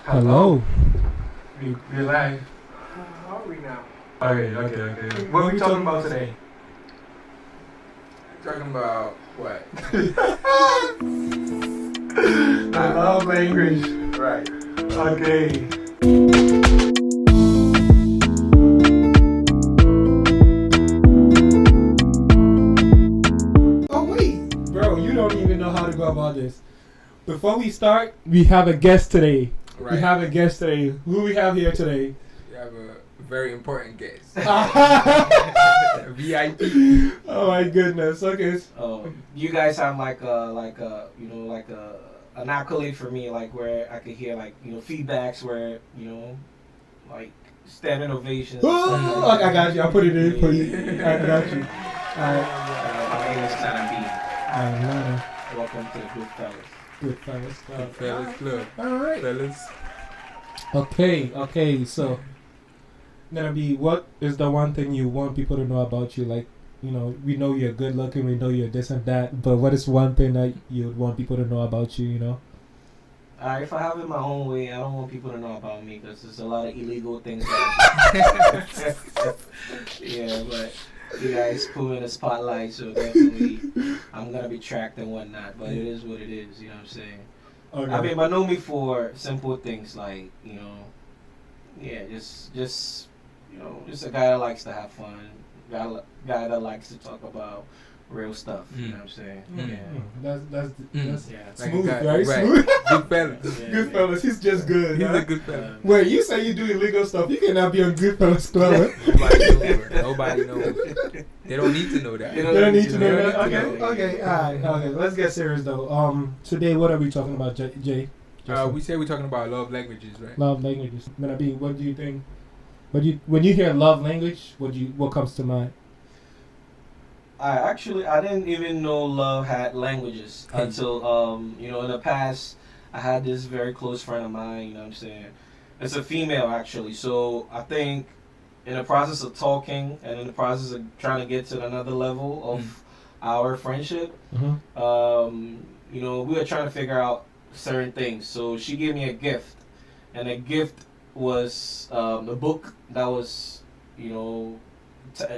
Hello. We're live. How are we now? Okay. What are we talking about today? Talking about what? I love language. Right. Okay. Oh wait, bro, you don't even know how to go about this. Before we start, we have a guest today. Right. We have a guest today. Who we have here today? We have a very important guest. Oh VIP. my goodness. Okay. You guys have like an accolade for me, like where I could hear feedbacks where like standing ovations. And stuff Oh, like I got you. I'll put it in for you. I got you. Alright. My name is Nana B. Alright. Welcome to the Good Fellas. Good fellas. Fellas Club. Alright. Fellas. Okay. So, Nana B, what is the one thing you want people to know about you? Like, we know you're good looking, we know you're this and that, but what is one thing that you would want people to know about you, If I have it my own way, I don't want people to know about me because there's a lot of illegal things that yeah, but you guys put me in the spotlight, so definitely I'm going to be tracked and whatnot, but it is what it is, you know what I'm saying? Okay. I mean, but know me for simple things like, just a guy that likes to have fun, guy that likes to talk about real stuff. You know what I'm saying? Yeah. That's Like smooth, a guy, right? right. Smooth. Good fellas. Yeah, Good man. fellas. He's just good. He's huh? a good fella. Wait, you say you do illegal stuff? You cannot be on Goodfellas Club. Nobody knows. They don't need to know that. You don't need to know They that. don't need to know Okay. Alright. Okay. Let's get serious though. Today, what are we talking about, Jay? We say we're talking about love languages, right? Love languages. Maybe. What do you think? When you hear love language, what comes to mind? I didn't even know love had languages until in the past I had this very close friend of mine, you know what I'm saying? It's a female actually. So I think in the process of talking and in the process of trying to get to another level of our friendship, we were trying to figure out certain things. So she gave me a gift, and the gift was a book that was,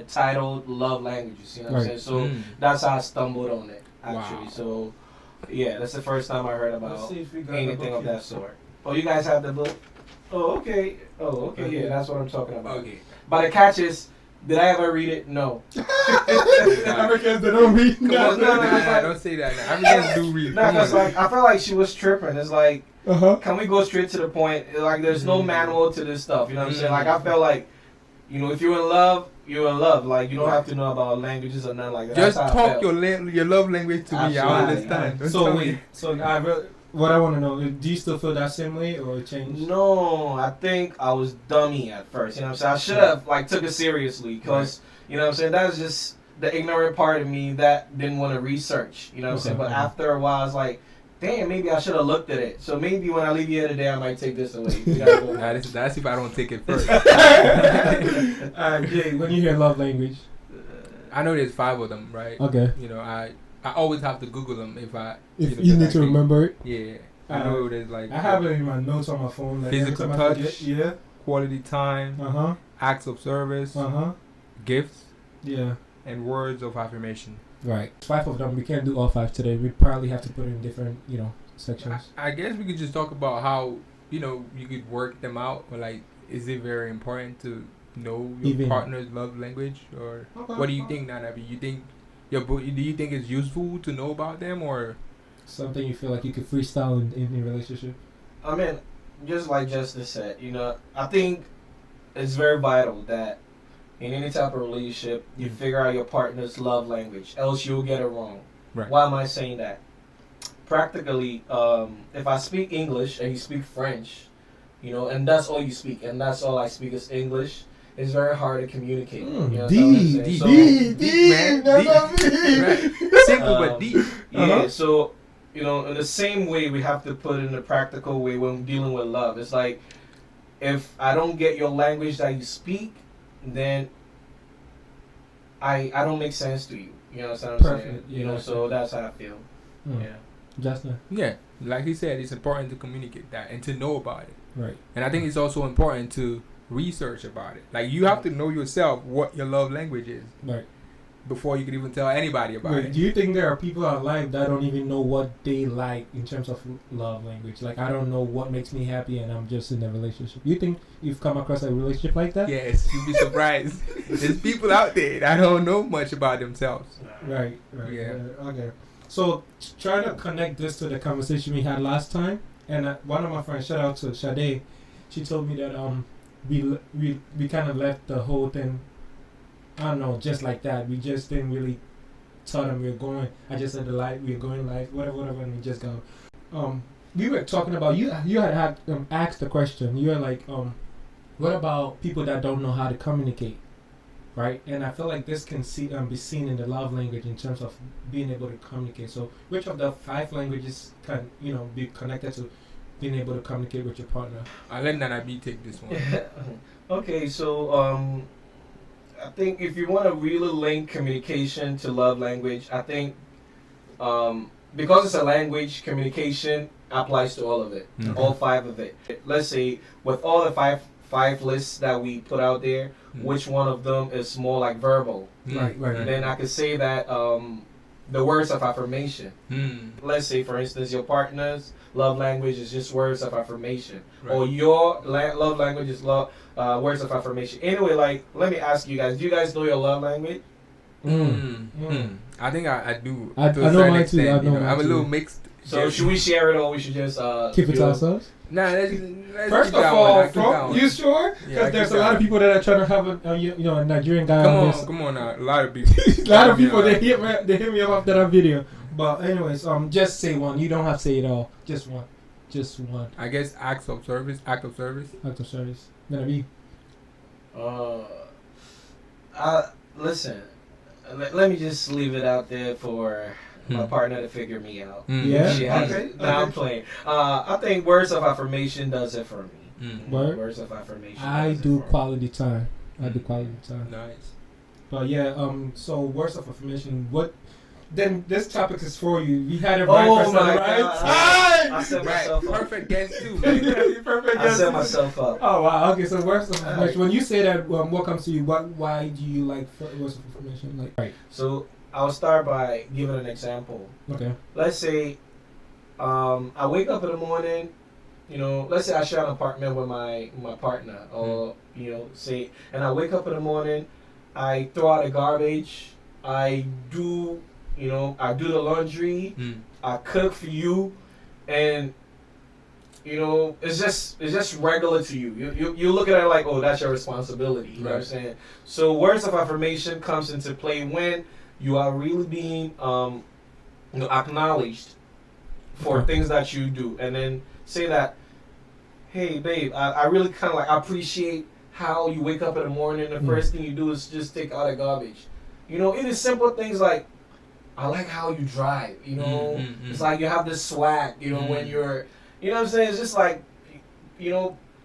titled Love Languages, you know what I'm saying? So that's how I stumbled on it, actually. Wow. So, yeah, that's the first time I heard Let's about see if we got anything the of book that sort. Oh, you guys have the book? Oh, okay. Yeah, that's what I'm talking about. Okay. But the catch is, did I ever read it? No. Africans, they don't read. Come on, no, don't say that now. Africans do read. No, Come because on. I felt like she was tripping. It's like, Uh-huh. can we go straight to the point? Like, there's no manual to this stuff. You know what I'm saying? Like, I felt like, if you're in love, you're in love. Like, you don't have to know about languages or nothing like that. Just That's how I talk felt. your love language to me. I Absolutely. understand. Don't So tell wait. me. So what I want to know is, do you still feel that same way or it changed? No, I think I was dummy at first. You know what I'm saying? I should have took it seriously because you know what I'm saying. That was just the ignorant part of me that didn't want to research. You know what I'm saying? But after a while, I was like, damn, maybe I should have looked at it. So maybe when I leave you here today, I might take this away. We gotta go. That's if I don't take it first. Jay, when you hear love language, I know there's 5 of them, right? okay. I always have to Google them if You need to remember it. Yeah, I know there's like I have it in my notes on my phone. Like Physical every time I touch. forget- Yeah. quality time, acts of service, gifts, Yeah. and words of affirmation. Right. 5 of them. We can't do all 5 today. We probably have to put it in different, sections. I guess we could just talk about how you could work them out, or like, is it very important to know your partner's love language, or what do you think, Nanabi? You think do you think it's useful to know about them, or Something you feel like you could freestyle in your relationship? I mean, just like Justice said, I think it's very vital that in any type of relationship, you figure out your partner's love language, else you'll get it wrong. Right. Why am I saying that? Practically, if I speak English and you speak French, and that's all you speak, and that's all I speak is English, it's very hard to communicate. You know what I'm saying? Deep, So, man, deep. Right. Simple but deep. Yeah, so, in the same way, we have to put it in a practical way when dealing with love. It's like, if I don't get your language that you speak, then I don't make sense to you. You know what I'm saying? Yeah, so that's how I feel. Yeah. Justin. Yeah, like he said, it's important to communicate that and to know about it. Right. And I think it's also important to research about it. Like you have to know yourself what your love language is. Right. Before you can even tell anybody about Wait, it. do you think there are people alive that don't even know what they like in terms of love language? Like, I don't know what makes me happy and I'm just in a relationship. You think you've come across a relationship like that? Yes, you'd be surprised. There's people out there that don't know much about themselves. Right. Yeah. Okay. So, trying to connect this to the conversation we had last time, and one of my friends, shout out to Sade, she told me that we kind of left the whole thing, I don't know, just like that. We just didn't really tell them we were going. I just said we were going live, whatever, and we just go. We were talking about you had asked the question. You were like, what about people that don't know how to communicate, right? And I feel like this can be seen in the love language in terms of being able to communicate. So, which of the 5 languages can be connected to being able to communicate with your partner? I'll let Nana B take this one. Okay, so I think if you want to really link communication to love language, I think because it's a language, communication applies to all of it, all 5 of it. Let's say with all the five lists that we put out there, which one of them is more like verbal? Right. And then I could say that the words of affirmation. Let's say, for instance, your partner's love language is just words of affirmation, or your love language is words of affirmation. Anyway, like, let me ask you guys: do you guys know your love language? I think I do. I know mine too. I'm a little mixed. So should we share it, or we should just keep it to ourselves? Nah, let's First of all, you sure? Because there's a lot of people that are trying to have a Nigerian guy. Come on now, a lot of people. A lot of people they hit me up after that video. But anyways, just say one. You don't have to say it all. Just one. I guess acts of service. Act of service. Gonna be. Listen. Let me just leave it out there for my partner to figure me out. Yeah. Okay. I'm playing. I think words of affirmation does it for me. Words of affirmation. I do quality time. Nice. But yeah, so words of affirmation. What? Then this topic is for you. We had it right. I set myself up. Perfect guess too, man. Perfect. I set myself up. Oh wow. Okay, so words of affirmation. When you say that, what comes to you? Why do you like words of affirmation? Like, right. So I'll start by giving an example. Okay. Let's say, I wake up in the morning. Let's say I share an apartment with my partner, or and I wake up in the morning, I throw out the garbage, I do the laundry, I cook for you, and it's just regular to you. You look at it like, oh, that's your responsibility. You know what I'm saying? So words of affirmation comes into play when you are really being acknowledged for things that you do, and then say that, hey babe, I really kind of like appreciate how you wake up in the morning. The first thing you do is just take out the garbage. It is simple things like, I like how you drive. It's like you have this swag. When you're, what I'm saying? It's just like,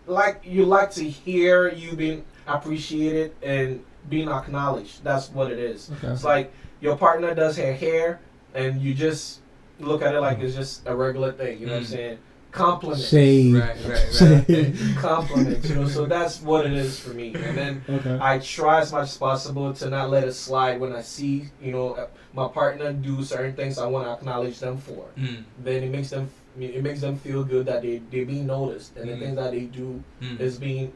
like you like to hear you being appreciated and being acknowledged. That's what it is. Okay. It's like your partner does her hair, and you just look at it like it's just a regular thing. You know what I'm saying? Compliments. Shade. Right. Compliments. So that's what it is for me. And then I try as much as possible to not let it slide when I see, my partner do certain things I want to acknowledge them for. Then it makes them feel good that they're being noticed, and the things that they do is being,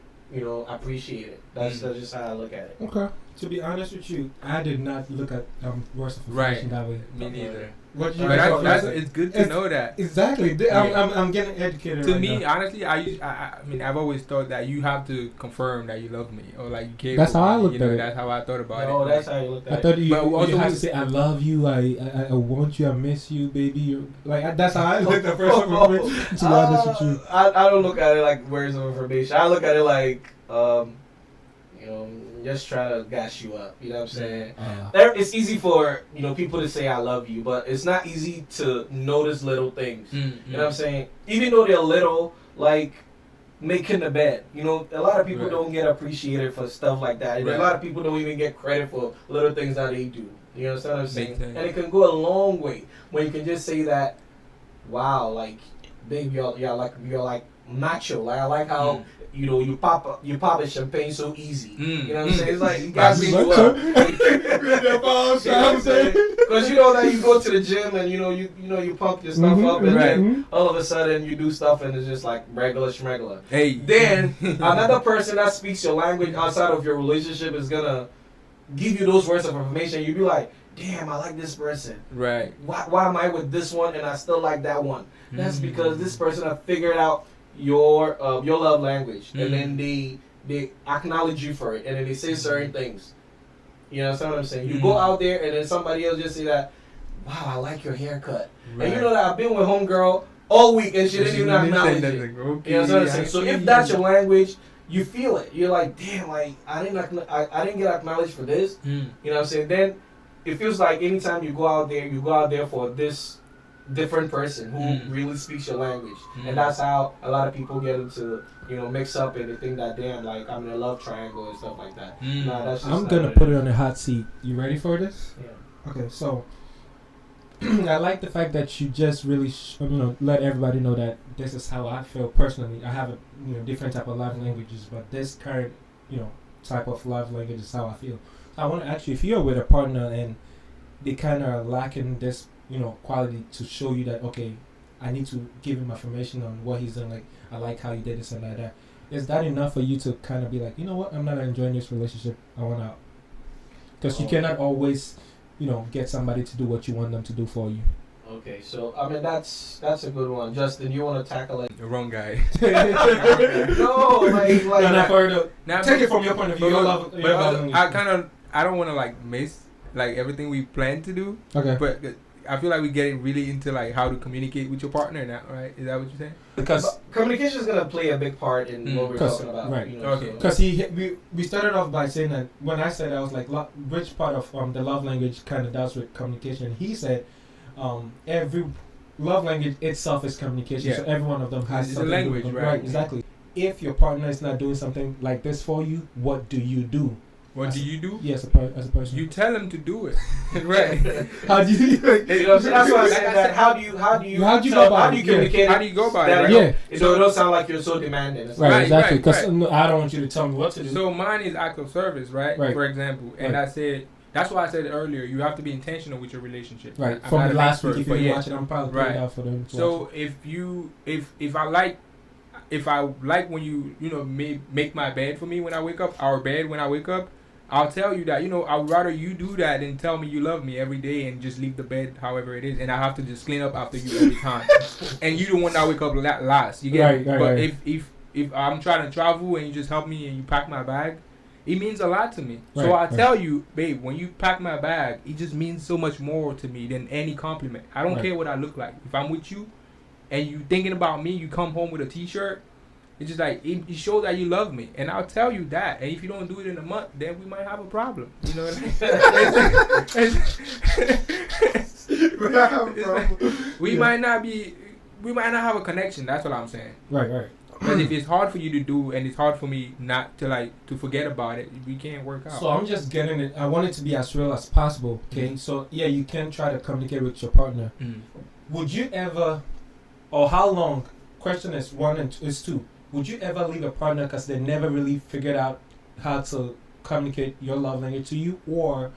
appreciated. That's just how I look at it. Okay. To be honest with you, I did not look at words of affirmation that way. Me neither. What you it's good to know that. Exactly. I'm getting educated. To me, honestly, I mean, I've always thought that you have to confirm that you love me, or like you care. That's how I looked at it. That's how I thought about it. Oh, that's how you looked at it. I thought you have to say I love you, I want you, I miss you, baby. That's how I looked at first. To be honest with you, I don't look at it like words of affirmation. I look at it like just try to gas you up. You know what I'm saying? It's easy for people to say I love you, but it's not easy to notice little things. You know what I'm saying? Even though they're little, like making the bed. A lot of people don't get appreciated for stuff like that. And a lot of people don't even get credit for little things that they do. You understand what I'm saying? And it can go a long way when you can just say that, wow, like, babe, you're like macho. Like I like how you pop a champagne so easy. You know what I'm saying? It's like you That's gotta beat you up. Because Because you know that you go to the gym and you pump your stuff up and then all of a sudden you do stuff and it's just like regular schmegular. Hey. Then another person that speaks your language outside of your relationship is gonna give you those words of information. You be like, damn, I like this person. Right. Why am I with this one and I still like that one? That's because this person have figured out your love language, and then they acknowledge you for it, and then they say certain things. You know what I'm saying? You go out there, and then somebody else just say that, wow, I like your haircut. Right. And you know that I've been with homegirl all week, and she didn't even acknowledge it. Okay, you know what I'm saying? So if that's your language, you feel it. You're like, damn, like I didn't get acknowledged for this. You know what I'm saying? Then it feels like anytime you go out there for this different person who really speaks your language, and that's how a lot of people get into mix up and they think that damn, like I'm in a love triangle and stuff like that. Nah, that's just I'm gonna put it on the hot seat. You ready for this? Yeah. Okay, so I like the fact that you just really let everybody know that this is how I feel personally. I have a different type of love languages, but this current type of love language is how I feel. So I want to ask you, if you're with a partner and they kind of are lacking this quality to show you that, okay, I need to give him information on what he's done, like I like how he did this and like that. Is that enough for you to kind of be like, you know what, I'm not enjoying this relationship, I want out? Because you cannot always get somebody to do what you want them to do for you. Okay, so I mean that's a good one. Justin, you want to tackle it? The wrong guy. No, like take it from your point of view. I don't want to like miss like everything we plan to do. Okay. But I feel like we getting really into like how to communicate with your partner now, right? Is that what you're saying? Because communication is gonna play a big part in what we're talking about. Right. Okay. Because we started off by saying that when I said I was like, which part of the love language kind of does with communication? He said, every love language itself is communication. Yeah. So every one of them has it's something a language, right? Exactly. If your partner is not doing something like this for you, what do you do? What do you do? Yes, as a person. You tell him to do it. Right. How do you? So that's why I said that. How do you communicate? How do you go about it? Right? Yeah. So it don't sound like you're so demanding. Right, exactly. Because I don't want you to tell me what to do. So mine is act of service, right? For example, and I said that's why I said earlier. You have to be intentional with your relationship. Right. From the last week, if you watch it, I'm probably putting it out for them. So if I like when you make my bed for me when I wake up, our bed when I wake up, I'll tell you that, I would rather you do that than tell me you love me every day and just leave the bed however it is, and I have to just clean up after you every time. And you the one that wake up last. You get right, but right. if I'm trying to travel and you just help me and you pack my bag, it means a lot to me. Right, so I tell you, babe, when you pack my bag, it just means so much more to me than any compliment. I don't care what I look like. If I'm with you and you thinking about me, you come home with a t-shirt, it's just like it shows that you love me, and I'll tell you that. And if you don't do it in a month, then we might have a problem. You know what I mean? We might not have a connection. That's what I'm saying. Right. Because if it's hard for you to do, and it's hard for me not to to forget about it, we can't work out. So I'm just getting it. I want it to be as real as possible. Okay. Mm-hmm. So yeah, you can try to communicate with your partner. Would you ever, or how long? Question is 1 and 2. Would you ever leave a partner because they never really figured out how to communicate your love language to you? Or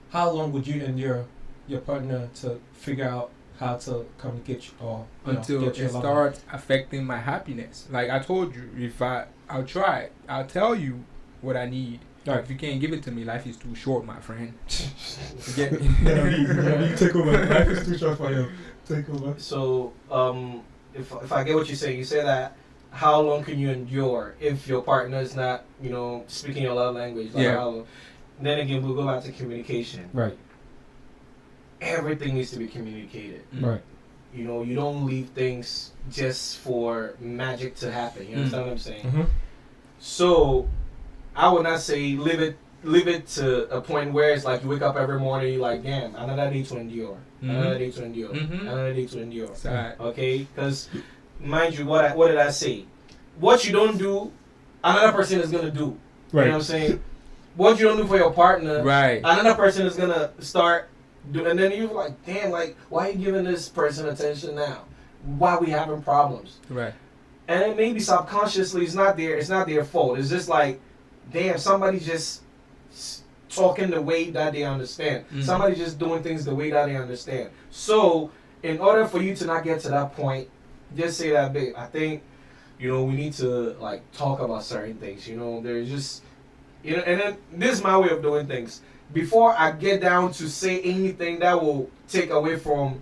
how long would you and your partner to figure out how to communicate or until it starts affecting my happiness? Like I told you, I'll try. I'll tell you what I need. Right. If you can't give it to me, life is too short, my friend. You get me? You take over. Life is too short for you. Take over. So, if I get what you say that how long can you endure if your partner is not, speaking your love language? Like how long? Then again, we'll go back to communication. Right. Everything needs to be communicated. Right. You don't leave things just for magic to happen. You understand what I'm saying? Mm-hmm. So, I would not say leave it to a point where it's like you wake up every morning, you're like, damn, another day to endure. Another day to endure. Another day to endure. Okay? Because, mind you, what did I say? What you don't do, another person is going to do. Right. You know what I'm saying? What you don't do for your partner, another person is going to start doing. And then you're like, damn, like, why are you giving this person attention now? Why are we having problems? Right. and then maybe subconsciously it's not their fault. It's just like, damn, somebody just talking the way that they understand. Mm-hmm. Somebody just doing things the way that they understand. So in order for you to not get to that point, just say that, babe, I think, we need to like talk about certain things. There's just, and then this is my way of doing things. Before I get down to say anything that will take away from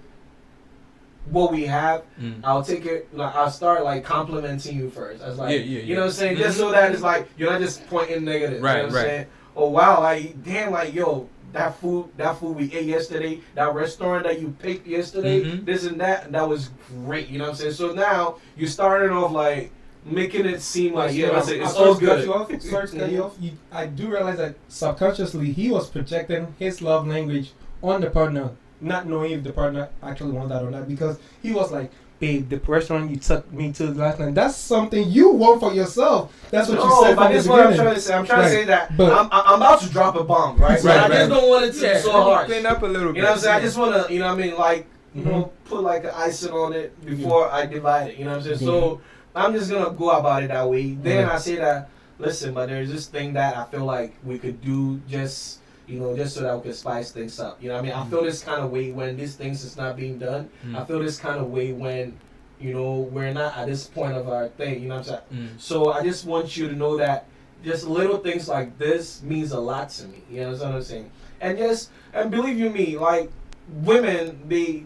what we have, I'll take it. Like, I'll start like complimenting you first. I was like, you know what I'm saying, just so that it's like you're not just pointing negative. Right, you know what I'm saying? Oh wow, like damn, like yo, that food we ate yesterday, that restaurant that you picked yesterday, this and that was great. You know what I'm saying? So now you starting off like making it seem like it's all good. Sorry to cut you off. I do realize that subconsciously he was projecting his love language on the partner, not knowing if the partner actually wanted that or not, because he was like, babe, the restaurant you took me to last night, that's something you want for yourself. That's what you said. But this is what I'm trying to say. I'm trying to say that but I'm about to drop a bomb, right? So I just don't want it to be so harsh. Clean up a little bit. You know what I'm saying? I just want to, like, put like an icing on it before I divide it. You know what I'm saying? So I'm just going to go about it that way. Then I say that, listen, but there's this thing that I feel like we could do just so that we can spice things up. You know what I mean? I feel this kind of way when these things is not being done. I feel this kind of way when, we're not at this point of our thing. You know what I'm saying? So I just want you to know that just little things like this means a lot to me. You know what I'm saying? And believe you me, like, women, they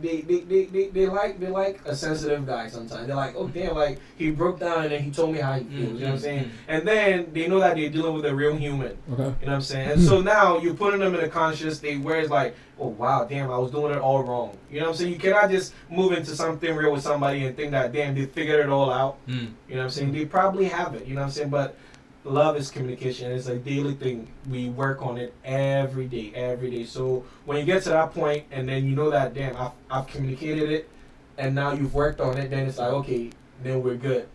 like a sensitive guy sometimes. They're like, oh damn, like he broke down and then he told me how he feels. You know what I'm saying? And then they know that they're dealing with a real human. Okay. You know what I'm saying? And so now you're putting them in a conscious state where it's like, oh wow, damn, I was doing it all wrong. You know what I'm saying? You cannot just move into something real with somebody and think that damn, they figured it all out. You know what I'm saying? They probably haven't. You know what I'm saying? But love is communication. It's a daily thing. We work on it every day. So when you get to that point and then you know that, damn, I've communicated it and now you've worked on it, then it's like, okay, then we're good.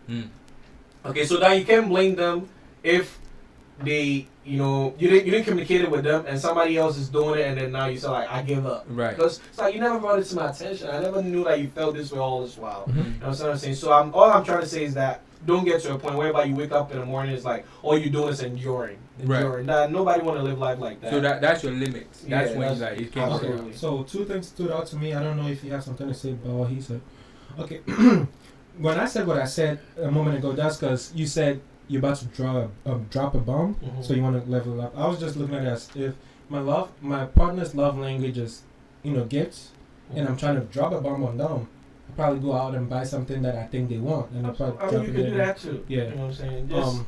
Okay, so now you can't blame them if they, you didn't communicate it with them and somebody else is doing it and then now you say like, I give up. Right. Because it's like, you never brought it to my attention. I never knew that you felt this way all this while. You know what I'm saying? So all I'm trying to say is that don't get to a point whereby you wake up in the morning, it's like all you're doing is enduring. Right. Nobody want to live life like that. So that's your limit. That's when like it can't okay. go. So 2 things stood out to me. I don't know if you have something to say about what he said. Okay. When I said what I said a moment ago, that's because you said you're about to drop a bomb, so you want to level up. I was just looking at it as if my partner's love language is, gifts, and I'm trying to drop a bomb on them. Probably go out and buy something that I think they want, and I'll probably you could do that too. Yeah. You know what I'm saying? Just,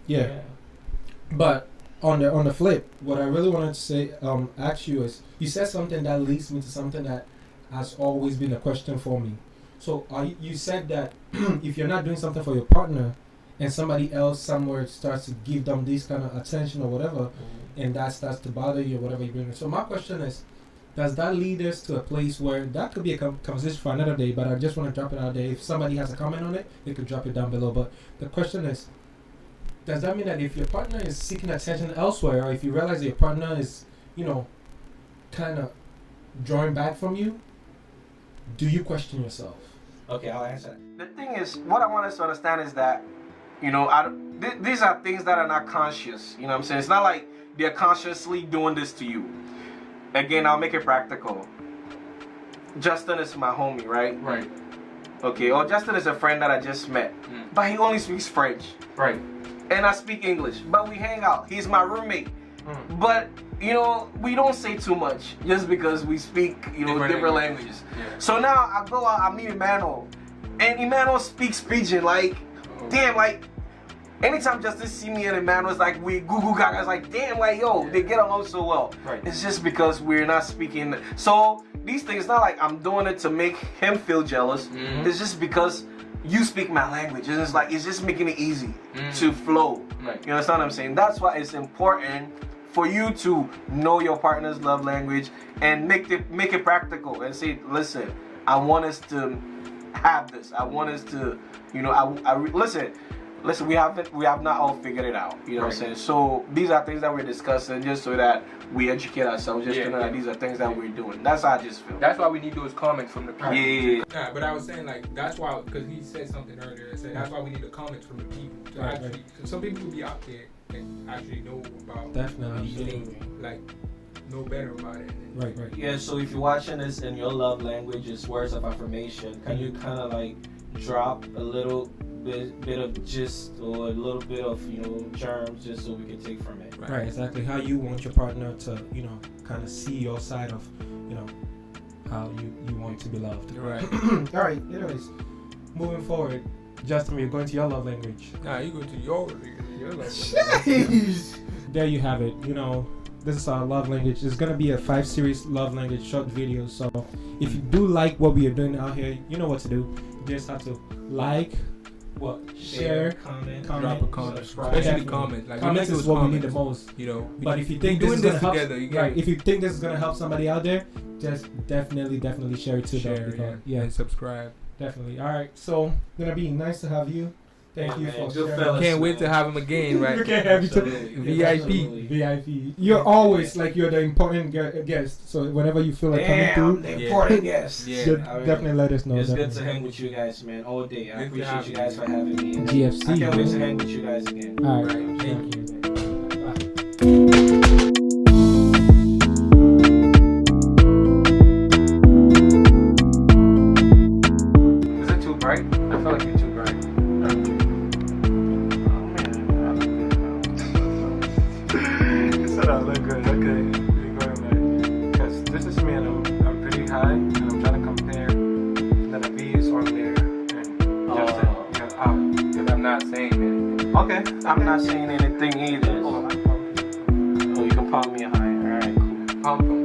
yeah. But on the flip, what I really wanted to say, ask you is, you said something that leads me to something that has always been a question for me. So you said that if you're not doing something for your partner, and somebody else somewhere starts to give them this kind of attention or whatever, and that starts to bother you or whatever you bring. So my question is, does that lead us to a place where that could be a conversation for another day, but I just want to drop it out there. If somebody has a comment on it, they could drop it down below. But the question is, does that mean that if your partner is seeking attention elsewhere, or if you realize that your partner is, kind of drawing back from you, do you question yourself? Okay, I'll answer. The thing is, what I want us to understand is that, these are things that are not conscious. You know what I'm saying? It's not like they're consciously doing this to you. Again, I'll make it practical. Justin is my homie, right? Right. Okay, or Justin is a friend that I just met. But he only speaks French. Right. And I speak English. But we hang out. He's my roommate. But, we don't say too much just because we speak, different languages. Yeah. So now I go out, I meet Emmanuel. And Emmanuel speaks pidgin. Like, damn, like, anytime Justin see me and Emmanuel, it's like we goo gaga. It's like, damn, like, yo, they get along so well. Right. It's just because we're not speaking. So these things, it's not like I'm doing it to make him feel jealous. It's just because you speak my language. And it's like, it's just making it easy to flow. Right. You understand what I'm saying? That's why it's important for you to know your partner's love language and make it practical and say, listen, I want us to have this. I want us to, listen. listen, we have not all figured it out. You know what I'm saying? So these are things that we're discussing just so that we educate ourselves. Just to know that these are things that we're doing. That's how I just feel. That's why we need those comments from the people. Yeah. Yeah, but I was saying like that's why, because he said something earlier. I said that's why we need the comments from the people. To actually, cause some people will be out there and actually know about these things, like know better about it. Right. Yeah, so if you're watching this and your love language is words of affirmation, can you kind of like drop a little bit of gist or a little bit of, you know, germs just so we can take from it? Right, exactly. How you want your partner to, you know, kind of see your side of, you know, how you want to be loved. Right. All right, anyways, moving forward. Justin, we're going to your love language. Nah, you go to your love Jeez. There you have it. You know, this is our love language. It's gonna be a 5-series love language short video. So if you do like what we are doing out here, you know what to do. You just have to like, share, comment, drop a comment, subscribe. especially comments. Like comments is what we need the most. You know, but if you think doing this is this gonna together, help, right? If you think this is gonna help somebody out there, just definitely share it to them. Yeah, and subscribe. Definitely. All right. So gonna be nice to have you. Thank you for good sharing. fellas, Can't wait to have him again, right? You can't have you to VIP. You're always like you're the important guest. So whenever you feel like coming through, the important guest. Definitely let us know. It's definitely. good to hang with you guys, man, all day. I Good to appreciate have you guys for having me. GFC. I can't wait to hang with you guys again. All right. Right. Thank you. Is it too bright? I feel like you're too bright. You said I look good. Okay. You're going like, because this is me and I'm pretty high and I'm trying to compare that a B is on there and just you're up. Because I'm not saying anything. Okay. I'm not saying anything either. Oh, you can palm me high. All right, cool. Pump him.